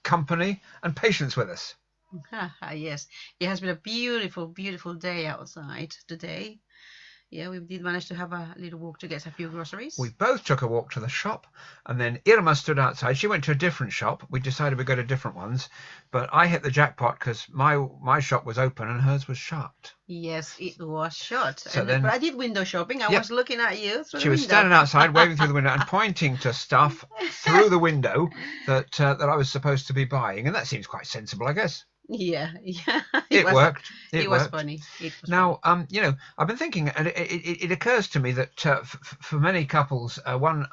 company and patience with us. Yes, it has been a beautiful, beautiful day outside today. Yeah, we did manage to have a little walk to get a few We groceries. both took a walk to the shop, and then Irma stood outside. She went to a different shop. We decided we'd go to different ones, but I hit the jackpot because my shop was open and hers was shut. Yes, it was shut. So And but then, I did window shopping. I yep, was looking at you through she the was window. standing outside, waving through the window and pointing to stuff through the window that I was supposed to be buying, and that seems quite sensible, I guess. Yeah, yeah. It It was worked. It it was worked. funny. It was funny. Now, I've been thinking, and it occurs to me that for many couples, one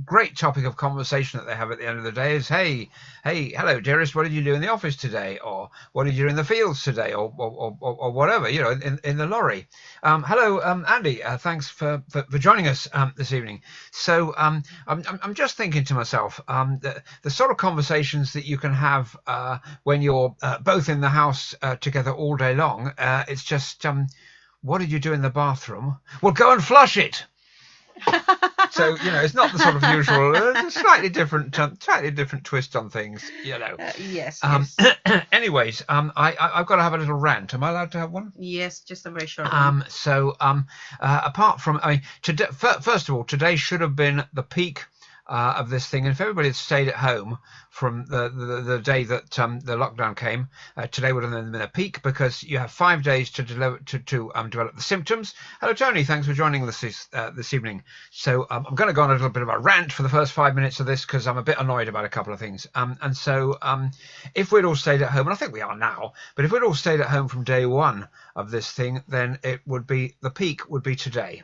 great topic of conversation that they have at the end of the day is, hey, hello, dearest, what did you do in the office today? Or what did you do in the fields today? Or whatever, in the lorry. Hello, Andy, thanks for joining us this evening. So I'm just thinking to myself, the sort of conversations that you can have when you're both in the house together all day long. It's just, what did you do in the bathroom? Well, go and flush it. So it's not the sort of usual, slightly different twist on things. Yes, Um, yes. anyways, I've got to have a little rant. Am I allowed to have one? Yes, just a very short one. Apart from, I mean, today, first of all, today should have been the peak of this thing. And if everybody had stayed at home from the day that the lockdown came, today would have been a peak because you have 5 days to develop the symptoms. Hello, Tony. Thanks for joining us this evening. So I'm going to go on a little bit of a rant for the first 5 minutes of this because I'm a bit annoyed about a couple of things. If we'd all stayed at home, and I think we are now, but if we'd all stayed at home from day one of this thing, then the peak would be today.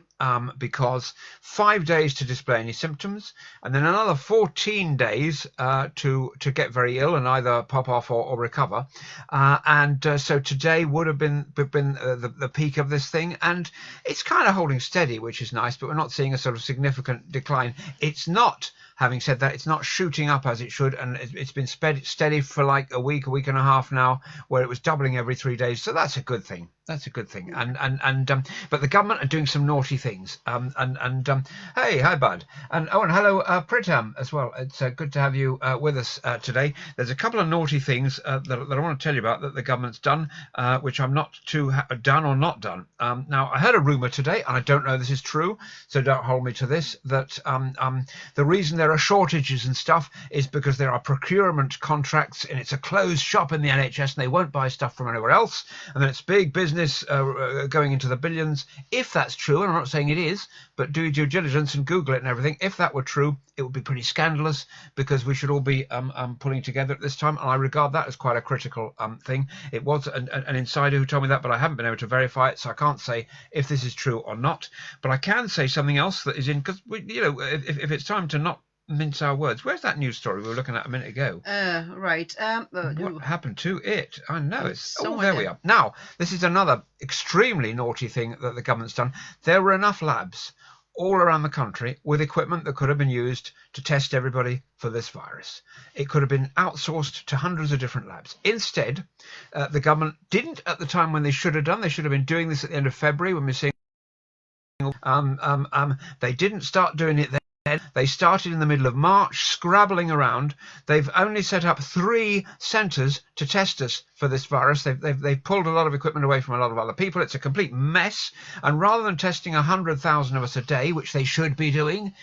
Because 5 days to display any symptoms, and then another 14 days to get very ill and either pop off or recover. So today would have been the peak of this thing, and it's kind of holding steady, which is nice, but we're not seeing a sort of significant decline. It's not. Having said that, it's not shooting up as it should, and it's been steady for like a week and a half now, where it was doubling every 3 days. So that's a good thing. That's a good thing. But the government are doing some naughty things. Hey, hi, bud. And hello, Pritam as well. It's good to have you with us today. There's a couple of naughty things that I want to tell you about that the government's done, which I'm not too done or not done. Now, I heard a rumor today, and I don't know this is true, so don't hold me to this, that the reason there are shortages and stuff is because there are procurement contracts and it's a closed shop in the NHS and they won't buy stuff from anywhere else, and then it's big business going into the billions. If that's true, and I'm not saying it is, but do your due diligence and Google it and everything. If that were true, it would be pretty scandalous because we should all be pulling together at this time, and I regard that as quite a critical thing. It was an insider who told me that, but I haven't been able to verify it, so I can't say if this is true or not. But I can say something else that is in, because if it's time to not mince our words. Where's that news story we were looking at a minute ago? Right. What happened to it? I know it's. Oh, somewhere there we are. Now, this is another extremely naughty thing that the government's done. There were enough labs all around the country with equipment that could have been used to test everybody for this virus. It could have been outsourced to hundreds of different labs. Instead, the government didn't at the time when they should have done. They should have been doing this at the end of February when we're seeing. They didn't start doing it then. They started in the middle of March, scrabbling around. They've only set up 3 centres to test us for this virus. They've pulled a lot of equipment away from a lot of other people. It's a complete mess. And rather than testing 100,000 of us a day, which they should be doing,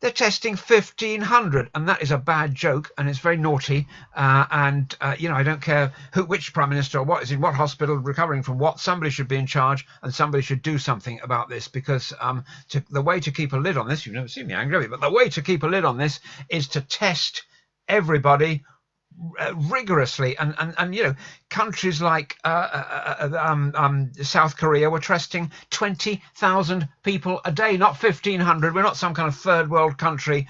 they're testing 1,500, and that is a bad joke, and it's very naughty. I don't care which prime minister or what is in what hospital recovering from what. Somebody should be in charge, and somebody should do something about this, because the way to keep a lid on this, you've never seen me angry, but the way to keep a lid on this is to test everybody rigorously, and countries like South Korea were testing 20,000 people a day, not 1,500. We're not some kind of third world country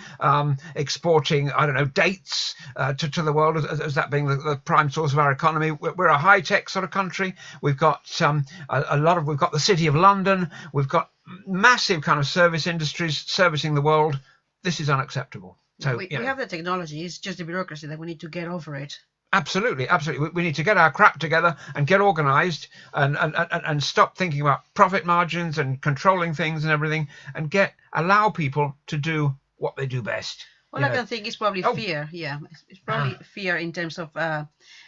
exporting, I don't know, dates to the world as that being the prime source of our economy. We're a high tech sort of country. We've got we've got the City of London. We've got massive kind of service industries servicing the world. This is unacceptable. So we have the technology. It's just the bureaucracy that we need to get over it. Absolutely. We need to get our crap together and get organised and stop thinking about profit margins and controlling things and everything, and allow people to do what they do best. All I can think is probably Oh, fear. Yeah, it's probably fear in terms of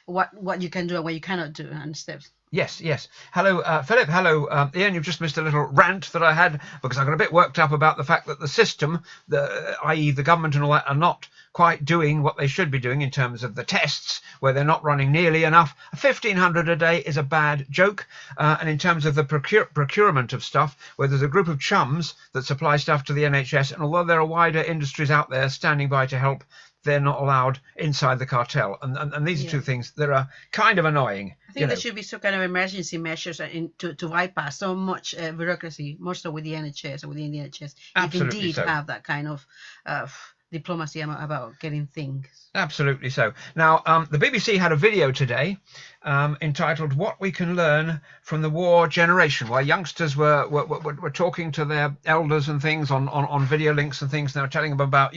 what you can do and what you cannot do and steps. yes, yes. Hello, Philip. Hello, Ian. You've just missed a little rant that I had because I got a bit worked up about the fact that the system, i.e. the government and all that, are not quite doing what they should be doing in terms of the tests, where they're not running nearly enough. 1,500 a day is a bad joke. And in terms of the procurement of stuff, where there's a group of chums that supply stuff to the NHS, and although there are wider industries out there standing by to help, they're not allowed inside the cartel. And these are two things that are kind of annoying. I think there should be some kind of emergency measures to bypass so much bureaucracy, more so with the NHS or within the NHS. Absolutely, if indeed so. Have that kind of diplomacy about getting things. Absolutely so. Now, the BBC had a video today entitled "What We Can Learn from the War Generation," where youngsters were talking to their elders and things on video links and things. And they were telling them about,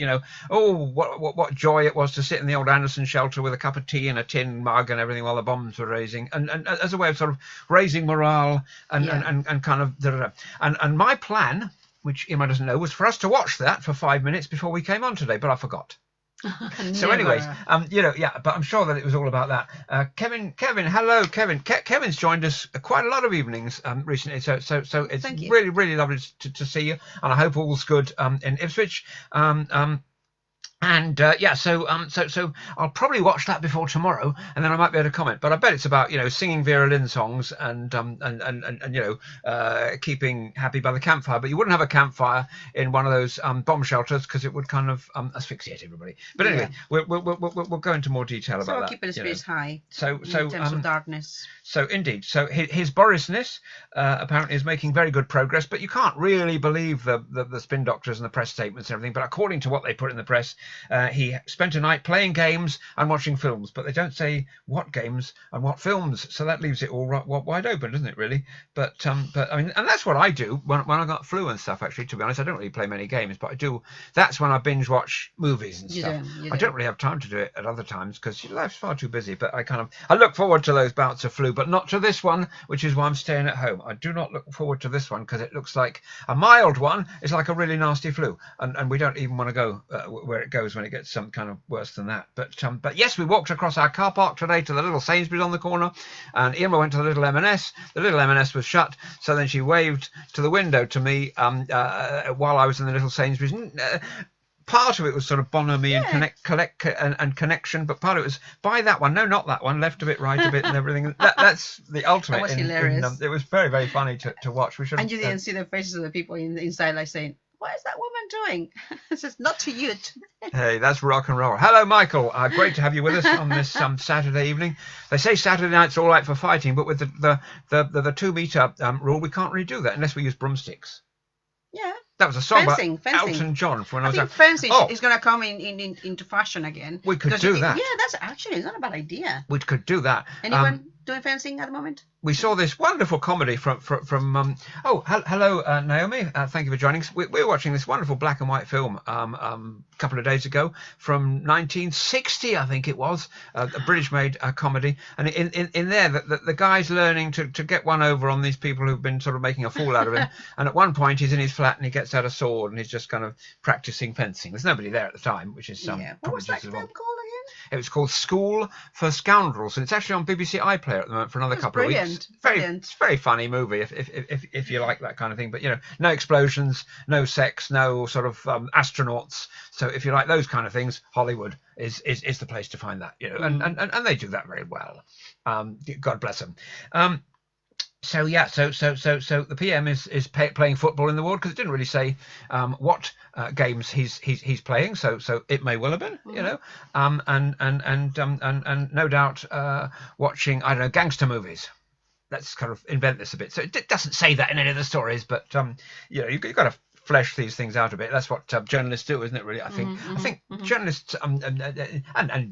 what joy it was to sit in the old Anderson shelter with a cup of tea and a tin mug and everything while the bombs were raising, and as a way of sort of raising morale and kind of and my plan, which Emma doesn't know, was for us to watch that for 5 minutes before we came on today, but I forgot. So anyways, but I'm sure that it was all about that. Kevin, hello, Kevin. Kevin's joined us quite a lot of evenings recently, so it's really, really lovely to see you, and I hope all's good in Ipswich. So I'll probably watch that before tomorrow, and then I might be able to comment. But I bet it's about singing Vera Lynn songs and keeping happy by the campfire. But you wouldn't have a campfire in one of those bomb shelters because it would kind of asphyxiate everybody. But anyway, we'll go into more detail about that. So keep the spirits high. So in terms of darkness. So indeed, so his Borisness apparently is making very good progress, but you can't really believe the spin doctors and the press statements and everything. But according to what they put in the press, he spent a night playing games and watching films, but they don't say what games and what films, so that leaves it all wide open, doesn't it, really? But I mean, and that's what I do when I got flu and stuff. Actually, to be honest, I don't really play many games, but I do. That's when I binge watch movies and stuff. I don't really have time to do it at other times because life's far too busy. But I look forward to those bouts of flu, but not to this one, which is why I'm staying at home. I do not look forward to this one because it looks like a mild one is like a really nasty flu, and we don't even want to go where it goes when it gets some kind of worse than that. But yes, we walked across our car park today to the little Sainsbury's on the corner, and Irma went to the little M&S. The little M&S was shut, so then she waved to the window to me while I was in the little Sainsbury's. Part of it was sort of bonhomie and connection, but part of it was buy that one, no, not that one, left a bit, right a bit, and everything. That's the ultimate. That was hilarious. It was very, very funny to watch. We should. And you didn't see the faces of the people inside, like saying, "What is that woman doing?" It's just not to you. Hey, that's rock and roll. Hello, Michael. Great to have you with us on this Saturday evening. They say Saturday night's all right for fighting, but with the 2 meter rule, we can't really do that unless we use broomsticks. Yeah. That was a song fencing. by Elton John. From when I think fencing is going to come into fashion again. We could do that. Yeah, that's actually it's not a bad idea. We could do that. Anyone doing fencing at the moment? We saw this wonderful comedy from hello Naomi, thank you for joining us. We were watching this wonderful black and white film a couple of days ago from 1960, I think it was, a British made comedy, and in there the guy's learning to get one over on these people who've been sort of making a fool out of him, and at one point he's in his flat and he gets out a sword and he's just kind of practicing fencing. There's nobody there at the time, which is what was that film called again? It was called School for Scoundrels, and it's actually on BBC iPlayer at the moment for another couple of weeks. It's a very funny movie if you like that kind of thing. But no explosions, no sex, no sort of astronauts. So if you like those kind of things, Hollywood is the place to find that. And they do that very well. God bless them. So the PM is playing football in the ward because it didn't really say what games he's playing. So it may well have been, and no doubt watching, I don't know, gangster movies. Let's kind of invent this a bit. So it doesn't say that in any of the stories, but you've got to flesh these things out a bit. That's what journalists do, isn't it? Really, I think. I think journalists, and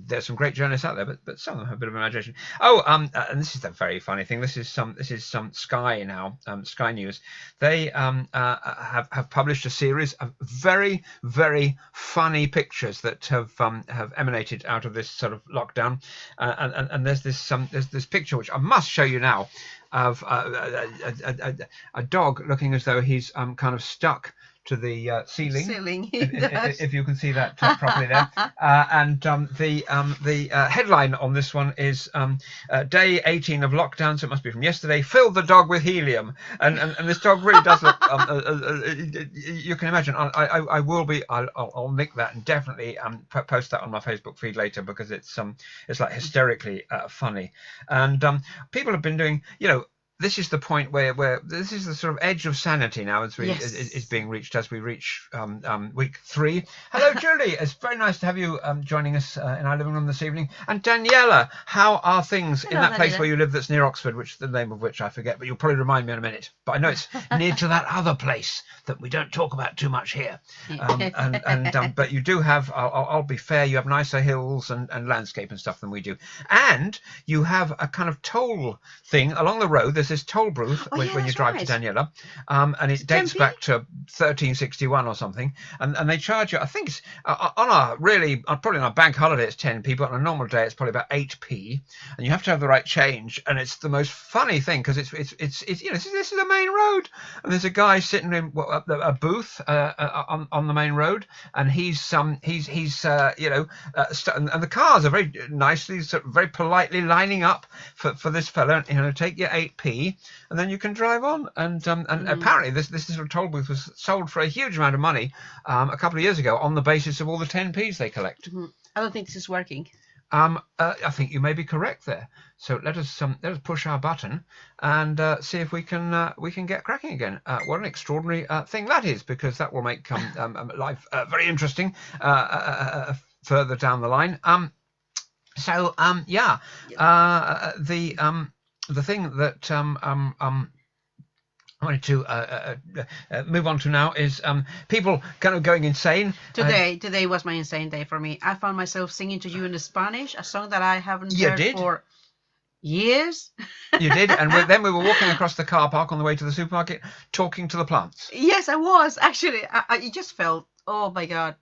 there's some great journalists out there, but some of them have a bit of imagination. And this is a very funny thing. This is some Sky now, Sky News. They have published a series of very, very funny pictures that have emanated out of this sort of lockdown, and there's this picture which I must show you now of a dog looking as though he's kind of stuck ceiling. Ceiling. If you can see that properly there. And the headline on this one is day 18 of lockdown, so it must be from yesterday. Filled the dog with helium, and this dog really does look. You can imagine. I will be. I'll nick that and definitely post that on my Facebook feed later, because it's like hysterically funny. And people have been doing, this is the point where this is the sort of edge of sanity now as we is being reached as we reach week 3. Hello, Julie. It's very nice to have you joining us in our living room this evening. And Daniela, how are things in that place where you live that's near Oxford, which the name of which I forget, but you'll probably remind me in a minute. But I know it's near to that other place that we don't talk about too much here. But you do have, I'll be fair, you have nicer hills and landscape and stuff than we do. And you have a kind of toll thing along the road. There's this toll booth when you drive to Daniela, and it dates back to 1361 or something, and they charge you, I think it's probably on a bank holiday it's 10p, but on a normal day it's probably about 8p, and you have to have the right change. And it's the most funny thing, because it's this is a main road, and there's a guy sitting in a booth on the main road, and he's and the cars are very nicely, sort of very politely lining up for this fella, take your 8p, and then you can drive on. And apparently this sort of toll booth was sold for a huge amount of money a couple of years ago on the basis of all the 10p's they collect. I don't think this is working. I think you may be correct there. So let us push our button and see if we can get cracking again. What an extraordinary thing that is, because that will make life very interesting further down the line. The thing that I wanted to move on to now is people kind of going insane. Today was my insane day for me. I found myself singing to you in Spanish, a song that I haven't heard for years. You did, and then we were walking across the car park on the way to the supermarket, talking to the plants. Yes, I was actually. I just felt, oh my God.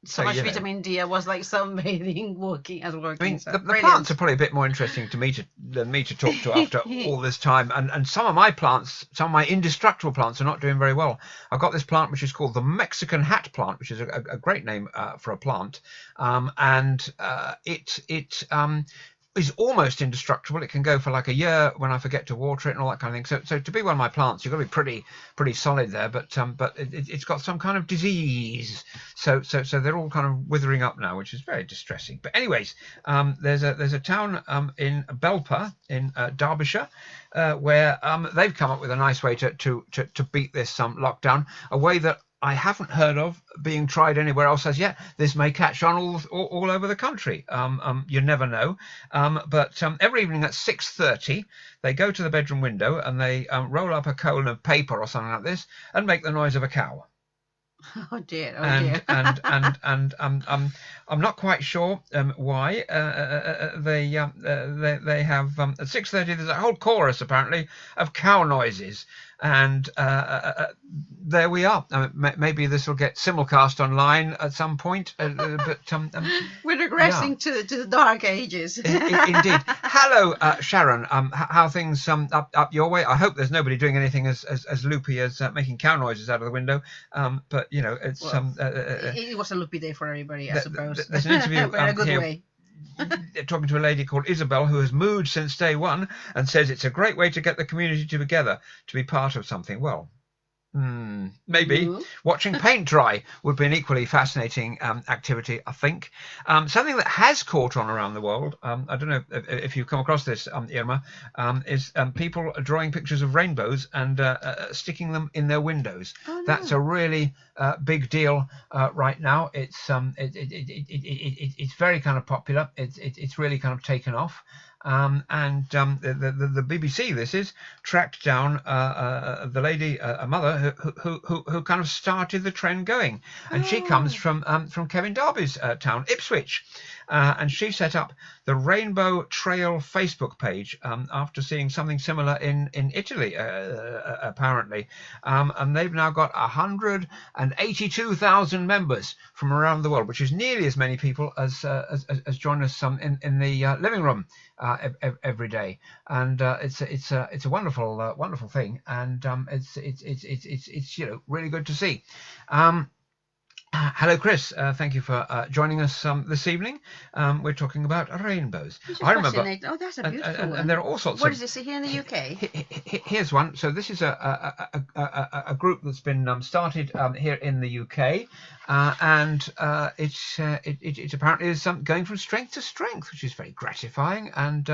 So much vitamin D. I was like sunbathing, walking and working. I mean, the plants are probably a bit more interesting to me than me to talk to after all this time. And some of my plants, some of my indestructible plants, are not doing very well. I've got this plant which is called the Mexican hat plant, which is a great name for a plant. It is almost indestructible. It can go for like a year when I forget to water it and all that kind of thing. So to be one of my plants, you've got to be pretty solid there. But it's got some kind of disease. So they're all kind of withering up now, which is very distressing. But anyways, there's a town in Belper in Derbyshire where they've come up with a nice way to beat this lockdown, a way that I haven't heard of being tried anywhere else as yet. This may catch on all over the country. You never know. But every evening at 6:30, they go to the bedroom window and they roll up a coal of paper or something like this and make the noise of a cow. Oh dear! And I'm not quite sure why they have at 6:30. There's a whole chorus apparently of cow noises. And there we are. Maybe this will get simulcast online at some point. But we're regressing to the dark ages. Indeed. Hello, Sharon. How things up your way? I hope there's nobody doing anything as loopy as making cow noises out of the window. But it's it was a loopy day for everybody, I suppose. There's an interview in a good here. way. Talking to a lady called Isabel, who has moved since day one, and says it's a great way to get the community together to be part of something. Well, maybe watching paint dry would be an equally fascinating activity, I think. Something that has caught on around the world, I don't know if you've come across this, Irma, is people drawing pictures of rainbows and sticking them in their windows. Oh, no. That's a really big deal right now. It's very kind of popular. It's really kind of taken off. The BBC, this is, tracked down the lady, a mother who kind of started the trend going, and she comes from Kevin Darby's town, Ipswich, and she set up the Rainbow Trail Facebook page after seeing something similar in Italy, apparently, and they've now got 182,000 members from around the world, which is nearly as many people as join us in the living room every day, and it's a wonderful thing, and it's really good to see. Hello, Chris. Thank you for joining us this evening. We're talking about rainbows. Which is I remember, fascinating. Oh, that's a beautiful one. and there are all sorts What of. is this here in the UK? Here's one. So this is a group that's been started here in the UK, and it apparently is going from strength to strength, which is very gratifying and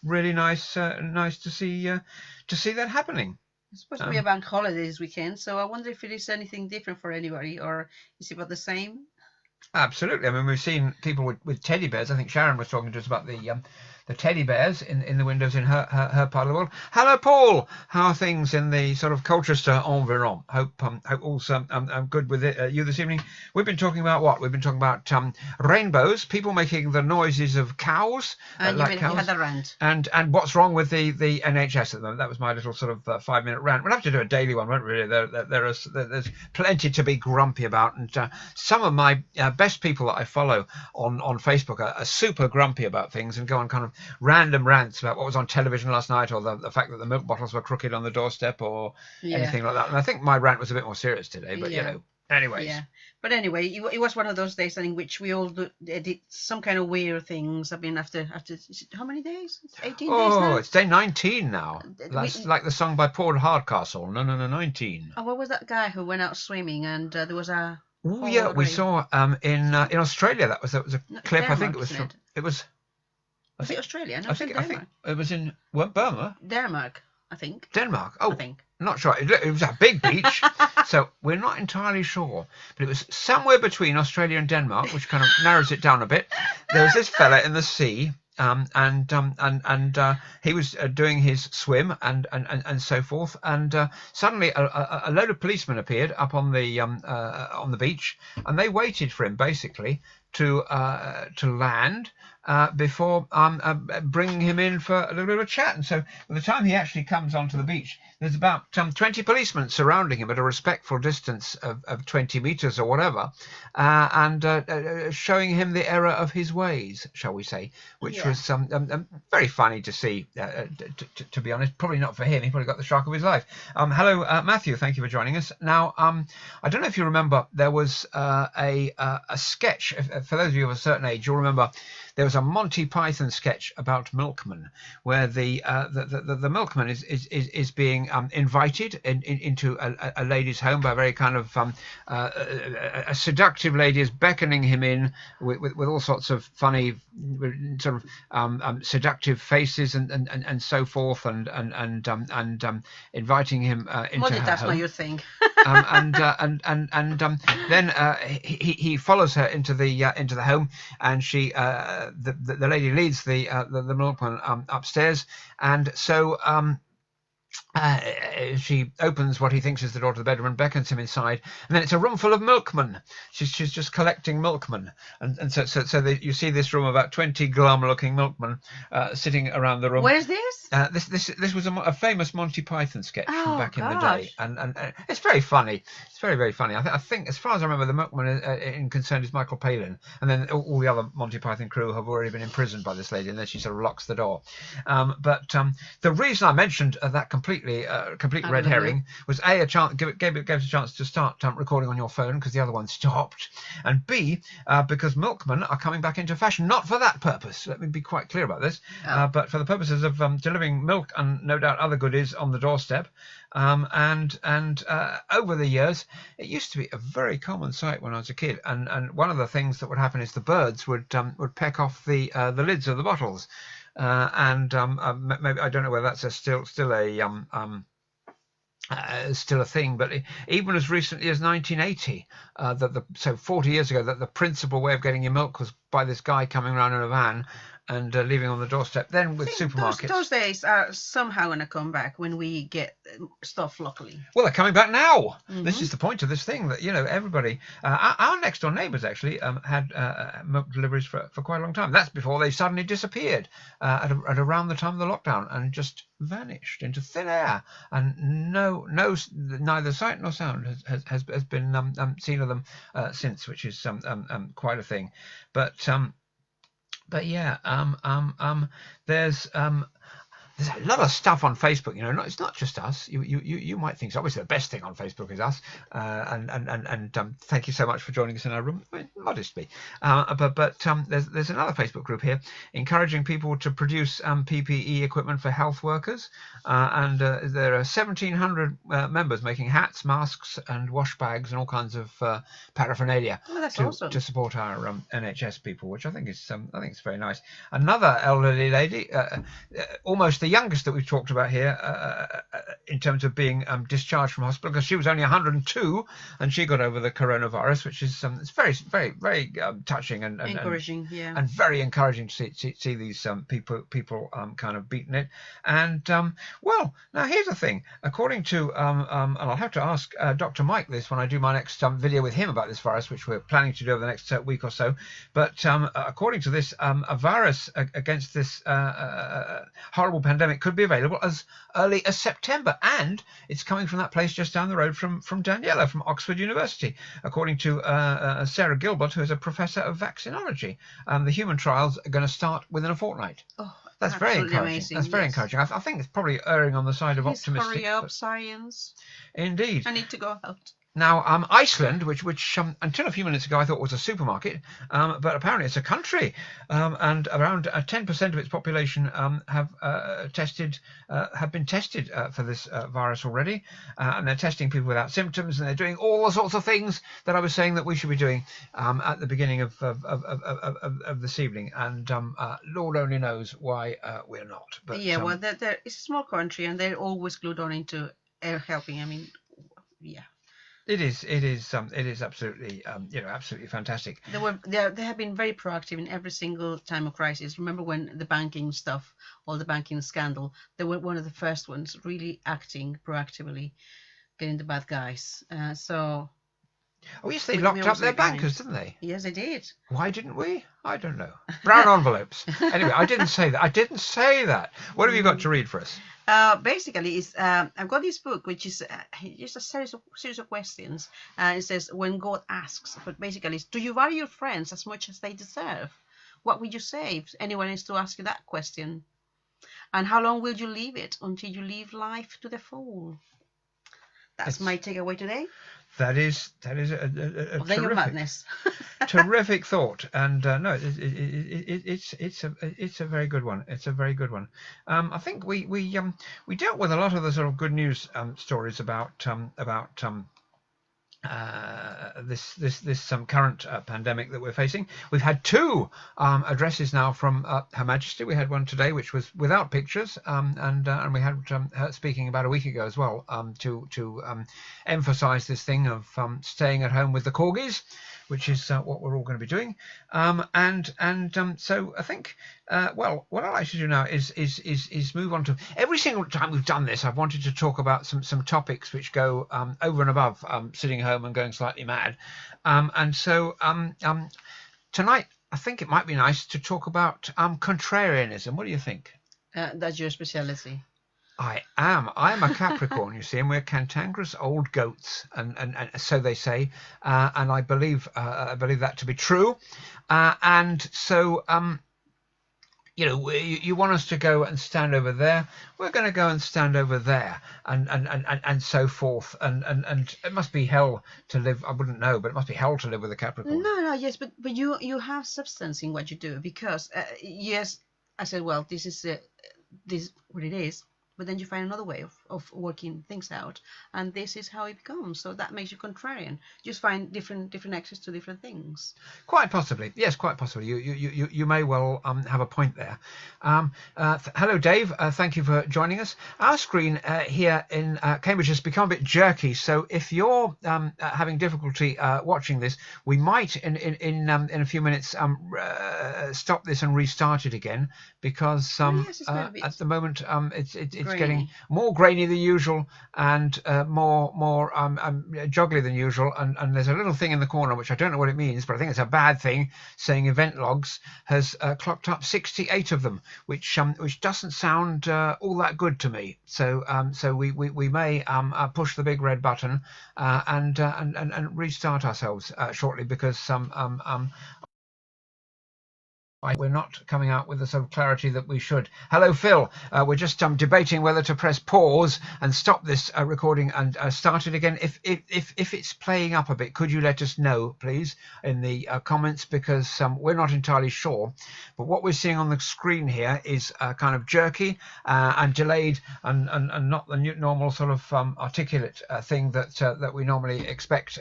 really nice to see that happening. It's supposed to be a bank holiday this weekend, so I wonder if it is anything different for anybody, or is it about the same? Absolutely. I mean, we've seen people with teddy bears. I think Sharon was talking to us about the teddy bears in the windows in her part of the world. Hello, Paul. How are things in the sort of Colchester environ? Hope all's good with it, you this evening. We've been talking about what? We've been talking about rainbows, people making the noises of cows, And like you cows, had a rant. and what's wrong with the NHS at the moment. That was my little sort of 5-minute rant. We'll have to do a daily one, won't we? Really, there's plenty to be grumpy about, and some of my best people that I follow on Facebook are super grumpy about things and go on kind of random rants about what was on television last night, or the fact that the milk bottles were crooked on the doorstep, or anything like that. And I think my rant was a bit more serious today, but anyways. Yeah, but anyway, it was one of those days in which we all did some kind of weird things. I mean, after how many days? 18 days now? Oh, it's day 19 now. That's like the song by Paul Hardcastle. No, 19. Oh, what was that guy who went out swimming and there was a... Oh yeah, we saw in Australia. That was a clip. Denmark, I think it was Was it Australia? No, I think it was in Burma. Denmark, I think. Denmark. Oh, I think. Not sure. It was a big beach, so we're not entirely sure. But it was somewhere between Australia and Denmark, which kind of narrows it down a bit. There was this fella in the sea, and he was doing his swim and so forth. And suddenly a load of policemen appeared up on the beach, and they waited for him basically to land before bringing him in for a little bit of a chat. And so by the time he actually comes onto the beach, there's about 20 policemen surrounding him at a respectful distance of 20 meters or whatever, and showing him the error of his ways, shall we say, which was very funny to see, to be honest. Probably not for him. He probably got the shock of his life. Hello, Matthew. Thank you for joining us. Now, I don't know if you remember, there was a sketch. For those of you of a certain age, you'll remember there was a Monty Python sketch about milkmen, where the milkman is being invited into a lady's home by a very kind of a seductive lady is beckoning him in with all sorts of funny sort of seductive faces and so forth, and inviting him into her that's home. not your thing. Then he follows her into the home, and she the lady leads the milkman upstairs, and so she opens what he thinks is the door to the bedroom and beckons him inside, and then it's a room full of milkmen. She's just collecting milkmen, and so you see this room of about 20 glum-looking milkmen sitting around the room. Where's this? This was a famous Monty Python sketch from back in the day, and it's very funny. It's very, very funny. I think, as far as I remember, the milkman concerned is Michael Palin, and then all the other Monty Python crew have already been imprisoned by this lady, and then she sort of locks the door. But the reason I mentioned that complete red herring was A, gave us a chance to start recording on your phone because the other one stopped, and B, because milkmen are coming back into fashion, not for that purpose. Let me be quite clear about this, but for the purposes of delivering milk and no doubt other goodies on the doorstep. And over the years, it used to be a very common sight when I was a kid. And one of the things that would happen is the birds would peck off the lids of the bottles. Maybe, I don't know whether that's still a thing, but even as recently as 1980, so 40 years ago, that the principal way of getting your milk was by this guy coming around in a van and leaving on the doorstep. Then with supermarkets, those days are somehow going to come back when we get stuff locally. Well, they're coming back now. Mm-hmm. This is the point of this thing, that everybody. Our next door neighbours actually had milk deliveries for quite a long time. That's before they suddenly disappeared at around the time of the lockdown and just vanished into thin air, and neither sight nor sound has been seen of them since, which is quite a thing. But But yeah, there's a lot of stuff on Facebook. It's not just us. You might think so. Obviously, the best thing on Facebook is us. And thank you so much for joining us in our room, modestly. But there's another Facebook group here encouraging people to produce PPE equipment for health workers, and there are 1,700 members making hats, masks, and wash bags and all kinds of paraphernalia that's awesome. to support our NHS people, which I think is very nice. Another elderly lady, almost the youngest that we've talked about here, in terms of being discharged from hospital, because she was only 102 and she got over the coronavirus, which is it's very, very, very touching and encouraging, and very encouraging to see these people kind of beating it. And well, now here's the thing. According to and I'll have to ask Dr. Mike this when I do my next video with him about this virus, which we're planning to do over the next week or so. But according to this, a virus against this horrible pandemic could be available as early as September, and it's coming from that place just down the road from Daniela from Oxford University, according to Sarah Gilbert, who is a professor of vaccinology. The human trials are going to start within a fortnight. Oh, that's very encouraging. Amazing. That's very encouraging. I think it's probably erring on the side of optimistic. Hurry up, science! Indeed. I need to go out. Now, Iceland, which until a few minutes ago I thought was a supermarket, but apparently it's a country, and around 10% of its population have been tested for this virus already, and they're testing people without symptoms, and they're doing all the sorts of things that I was saying that we should be doing at the beginning of this evening, and Lord only knows why we're not. But yeah, well, it's a small country, and they're always glued on into helping. I mean, yeah. It is absolutely, absolutely fantastic. They have been very proactive in every single time of crisis. Remember when the banking stuff, all the banking scandal, they were one of the first ones really acting proactively, getting the bad guys. Oh yes, they locked up their bankers, didn't they? Yes, they did. Why didn't we? I don't know. Brown envelopes. Anyway, I didn't say that. What have you got to read for us? Basically, I've got this book, which is just a series of questions. It says, when God asks, but basically, it's, do you value your friends as much as they deserve? What would you say if anyone is to ask you that question? And how long will you leave it until you live life to the full? That's my takeaway today. That is a terrific, madness. terrific thought, and no, it's a very good one. It's a very good one. I think we dealt with a lot of the sort of good news stories about this current pandemic that we're facing. We've had two addresses now from Her Majesty. We had one today which was without pictures, and we had her speaking about a week ago as well, to emphasize this thing of staying at home with the corgis, which is what we're all going to be doing. So I think, well, what I'd like to do now is move on to, every single time we've done this, I've wanted to talk about some topics which go over and above sitting home and going slightly mad. So tonight, I think it might be nice to talk about contrarianism. What do you think? That's your speciality. I am. I'm a Capricorn, you see, and we're cantankerous old goats, and so they say, and I believe that to be true. And so, you want us to go and stand over there. We're going to go and stand over there, and so forth. And it must be hell to live. I wouldn't know, but it must be hell to live with a Capricorn. No, yes, but you have substance in what you do, because yes, I said, well, this is what it is. But then you find another way of working things out, and this is how it becomes. So that makes you contrarian. You just find different access to different things. Quite possibly, yes, quite possibly. You may well have a point there. Hello, Dave. Thank you for joining us. Our screen here in Cambridge has become a bit jerky, so if you're having difficulty watching this, we might in a few minutes stop this and restart it again, because yes, at the moment it's grainy. getting more grainy than usual, and more juggly than usual, and there's a little thing in the corner which I don't know what it means, but I think it's a bad thing, saying event logs has clocked up 68 of them, which doesn't sound all that good to me. So we may push the big red button and restart ourselves shortly, because we're not coming out with the sort of clarity that we should. Hello, Phil. We're just debating whether to press pause and stop this recording and start it again. If it's playing up a bit, could you let us know, please, in the comments, because we're not entirely sure. But what we're seeing on the screen here is kind of jerky and delayed and not the normal sort of articulate thing that we normally expect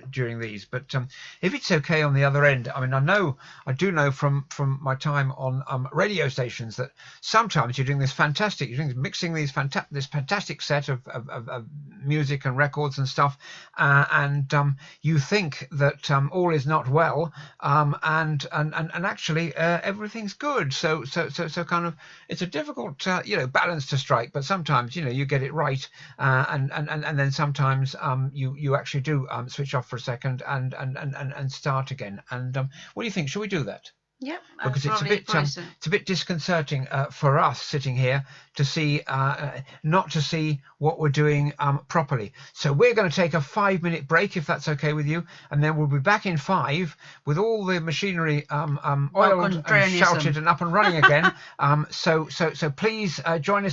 during these. But if it's okay on the other end, I mean, I do know from my time on radio stations that sometimes you're doing this fantastic, mixing this fantastic set of music and records and stuff, and you think that all is not well, and actually everything's good. So kind of, it's a difficult balance to strike, but sometimes you get it right, and then sometimes you actually do switch off for a second and start again. And what do you think? Should we do that? Yeah, Because it's a bit disconcerting for us sitting here to see not to see what we're doing properly. So we're going to take a 5-minute break, if that's okay with you, and then we'll be back in 5 with all the machinery oiled and shouted and up and running again. So please join us